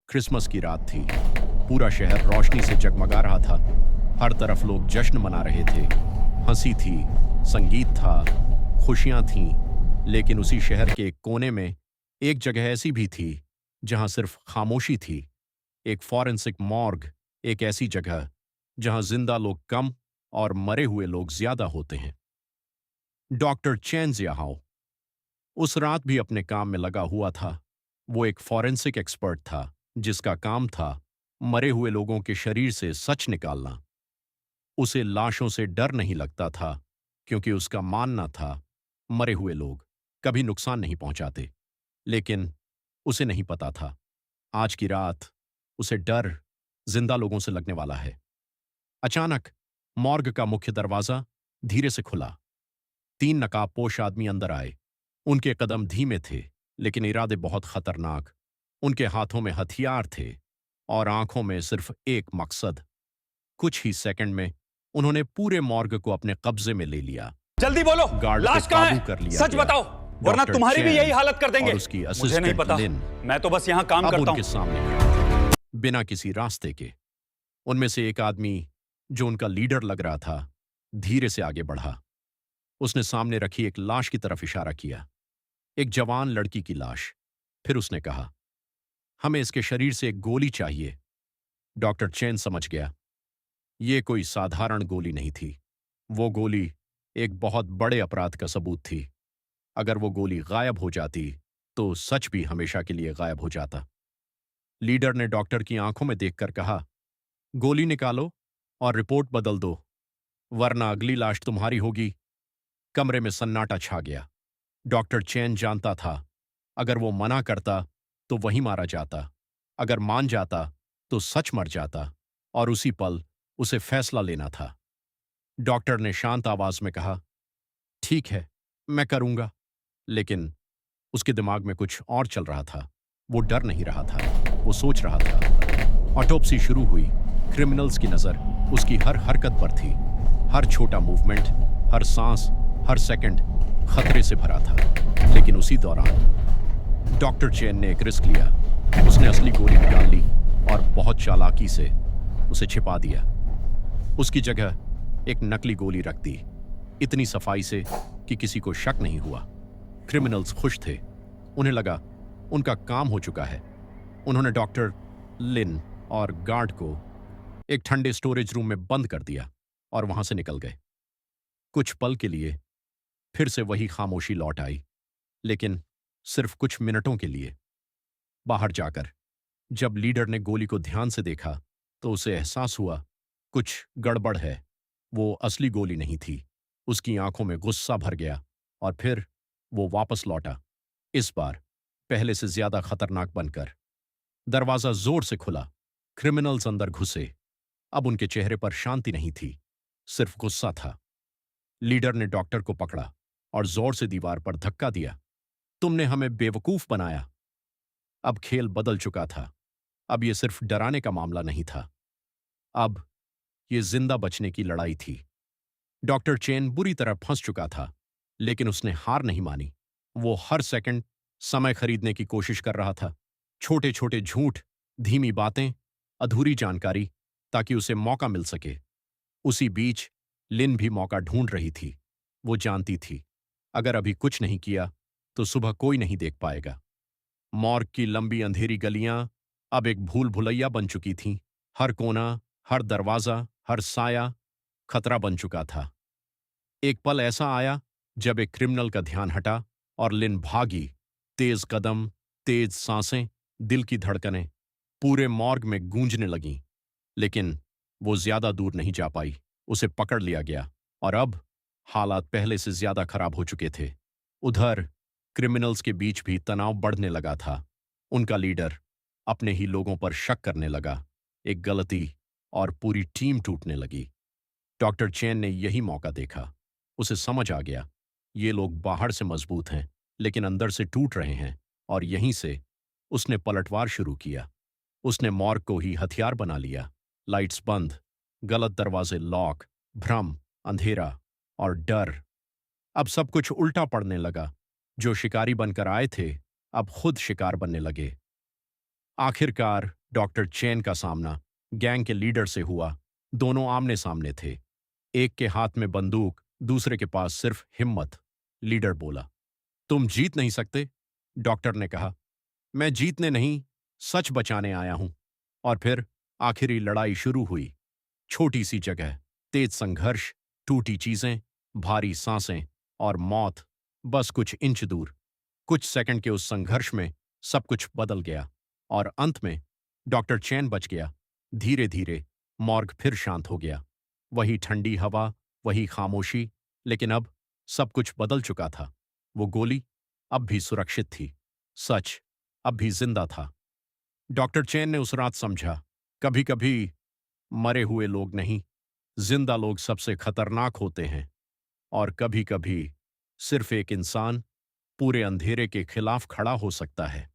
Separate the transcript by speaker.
Speaker 1: Christmas की रात थी। पूरा शहर रोशनी से जगमगा रहा था। हर तरफ लोग जश्न मना रहे थे। हंसी थी, संगीत था, खुशियां थीं। लेकिन उसी शहर के एक कोने में एक जगह ऐसी भी थी जहां सिर्फ खामोशी थी। एक फॉरेंसिक मॉर्ग, एक ऐसी जगह जहां जिंदा लोग कम और मरे हुए लोग ज्यादा होते हैं। डॉक्टर चेन जियाहाओ उस रात भी अपने काम में लगा हुआ था। वो एक फॉरेंसिक एक्सपर्ट था जिसका काम था मरे हुए लोगों के शरीर से सच निकालना। उसे लाशों से डर नहीं लगता था क्योंकि उसका मानना था मरे हुए लोग कभी नुकसान नहीं पहुंचाते। लेकिन उसे नहीं पता था आज की रात उसे डर जिंदा लोगों से लगने वाला है। अचानक मॉर्ग का मुख्य दरवाजा धीरे से खुला। 3 नकाबपोश आदमी अंदर आए। उनके कदम धीमे थे लेकिन इरादे बहुत खतरनाक। उनके हाथों में हथियार थे और आंखों में सिर्फ एक मकसद। कुछ ही सेकंड में उन्होंने पूरे मॉर्ग को अपने कब्जे में ले लिया।
Speaker 2: जल्दी बोलो,
Speaker 1: गार्ड को
Speaker 2: लाश कहां
Speaker 1: काबू
Speaker 2: है?
Speaker 1: कर लिया
Speaker 2: सच
Speaker 1: गया।
Speaker 2: बताओ, वरना
Speaker 1: डॉक्टर
Speaker 2: तुम्हारी भी
Speaker 1: चैन
Speaker 2: यही हालत कर देंगे।
Speaker 1: और उसकी
Speaker 2: मुझे नहीं
Speaker 1: असिस्टेंट
Speaker 2: पता,
Speaker 1: लिन
Speaker 2: मैं तो बस यहां काम
Speaker 1: अब
Speaker 2: करता
Speaker 1: उनके
Speaker 2: हूं।
Speaker 1: सामने खड़े थे, बिना किसी रास्ते के। उनमें से एक आदमी जो उनका लीडर लग रहा था धीरे से आगे बढ़ा। उसने सामने रखी एक लाश की तरफ इशारा किया, एक जवान लड़की की लाश। फिर उसने कहा, हमें इसके शरीर से एक गोली चाहिए। डॉक्टर चैन समझ गया ये कोई साधारण गोली नहीं थी। वो गोली एक बहुत बड़े अपराध का सबूत थी। अगर वो गोली गायब हो जाती तो सच भी हमेशा के लिए गायब हो जाता। लीडर ने डॉक्टर की आंखों में देखकर कहा, गोली निकालो और रिपोर्ट बदल दो, वरना अगली लाश तुम्हारी होगी। कमरे में सन्नाटा छा गया। डॉक्टर चैन जानता था अगर वो मना करता तो वही मारा जाता। अगर मान जाता तो सच मर जाता और उसी पल उसे फैसला लेना था। डॉक्टर ने शांत आवाज में कहा, ठीक है, मैं करूंगा। लेकिन उसके दिमाग में कुछ और चल रहा था। वो डर नहीं रहा था, वो सोच रहा था। ऑटोप्सी शुरू हुई। क्रिमिनल्स की नजर उसकी हर हरकत पर थी। हर छोटा मूवमेंट, हर सांस, हर सेकंड खतरे से भरा था। लेकिन उसी दौरान डॉक्टर चेन ने एक रिस्क लिया। उसने असली गोली निकाल ली और बहुत चालाकी से उसे छिपा दिया। उसकी जगह एक नकली गोली रख दी, इतनी सफाई से कि किसी को शक नहीं हुआ। क्रिमिनल्स खुश थे। उन्हें लगा उनका काम हो चुका है। उन्होंने डॉक्टर, लिन और गार्ड को एक ठंडे स्टोरेज रूम में बंद कर दिया और वहां से निकल गए। कुछ पल के लिए फिर से वही खामोशी लौट आई, लेकिन सिर्फ कुछ मिनटों के लिए। बाहर जाकर जब लीडर ने गोली को ध्यान से देखा तो उसे एहसास हुआ कुछ गड़बड़ है। वो असली गोली नहीं थी। उसकी आंखों में गुस्सा भर गया और फिर वो वापस लौटा, इस बार पहले से ज्यादा खतरनाक बनकर। दरवाजा जोर से खुला। क्रिमिनल्स अंदर घुसे। अब उनके चेहरे पर शांति नहीं थी, सिर्फ गुस्सा था। लीडर ने डॉक्टर को पकड़ा और जोर से दीवार पर धक्का दिया। तुमने हमें बेवकूफ बनाया। अब खेल बदल चुका था। अब यह सिर्फ डराने का मामला नहीं था, अब यह जिंदा बचने की लड़ाई थी। डॉक्टर चेन बुरी तरह फंस चुका था, लेकिन उसने हार नहीं मानी। वो हर सेकंड समय खरीदने की कोशिश कर रहा था। छोटे छोटे झूठ, धीमी बातें, अधूरी जानकारी, ताकि उसे मौका मिल सके। उसी बीच लिन भी मौका ढूंढ रही थी। वो जानती थी अगर अभी कुछ नहीं किया तो सुबह कोई नहीं देख पाएगा। मॉर्ग की लंबी अंधेरी गलियां अब एक भूल भुलैया बन चुकी थीं। हर कोना, हर दरवाजा, हर साया खतरा बन चुका था। एक पल ऐसा आया जब एक क्रिमिनल का ध्यान हटा और लिन भागी। तेज कदम, तेज सांसें, दिल की धड़कनें पूरे मॉर्ग में गूंजने लगीं। लेकिन वो ज्यादा दूर नहीं जा पाई। उसे पकड़ लिया गया और अब हालात पहले से ज्यादा खराब हो चुके थे। उधर क्रिमिनल्स के बीच भी तनाव बढ़ने लगा था। उनका लीडर अपने ही लोगों पर शक करने लगा। एक गलती और पूरी टीम टूटने लगी। डॉक्टर चेन ने यही मौका देखा। उसे समझ आ गया ये लोग बाहर से मजबूत हैं लेकिन अंदर से टूट रहे हैं, और यहीं से उसने पलटवार शुरू किया। उसने मॉर्ग को ही हथियार बना लिया। लाइट्स बंद, गलत दरवाजे लॉक, भ्रम, अंधेरा और डर। अब सब कुछ उल्टा पड़ने लगा। जो शिकारी बनकर आए थे अब खुद शिकार बनने लगे। आखिरकार डॉक्टर चेन का सामना गैंग के लीडर से हुआ। दोनों आमने सामने थे। एक के हाथ में बंदूक, दूसरे के पास सिर्फ हिम्मत। लीडर बोला, तुम जीत नहीं सकते। डॉक्टर ने कहा, मैं जीतने नहीं, सच बचाने आया हूं। और फिर आखिरी लड़ाई शुरू हुई। छोटी सी जगह, तेज संघर्ष, टूटी चीजें, भारी सांसें और मौत बस कुछ इंच दूर। कुछ सेकंड के उस संघर्ष में सब कुछ बदल गया और अंत में डॉक्टर चैन बच गया। धीरे धीरे मॉर्ग फिर शांत हो गया। वही ठंडी हवा, वही खामोशी, लेकिन अब सब कुछ बदल चुका था। वो गोली अब भी सुरक्षित थी। सच अब भी जिंदा था। डॉक्टर चैन ने उस रात समझा, कभी कभी मरे हुए लोग नहीं, जिंदा लोग सबसे खतरनाक होते हैं। और कभी कभी सिर्फ एक इंसान पूरे अंधेरे के खिलाफ खड़ा हो सकता है।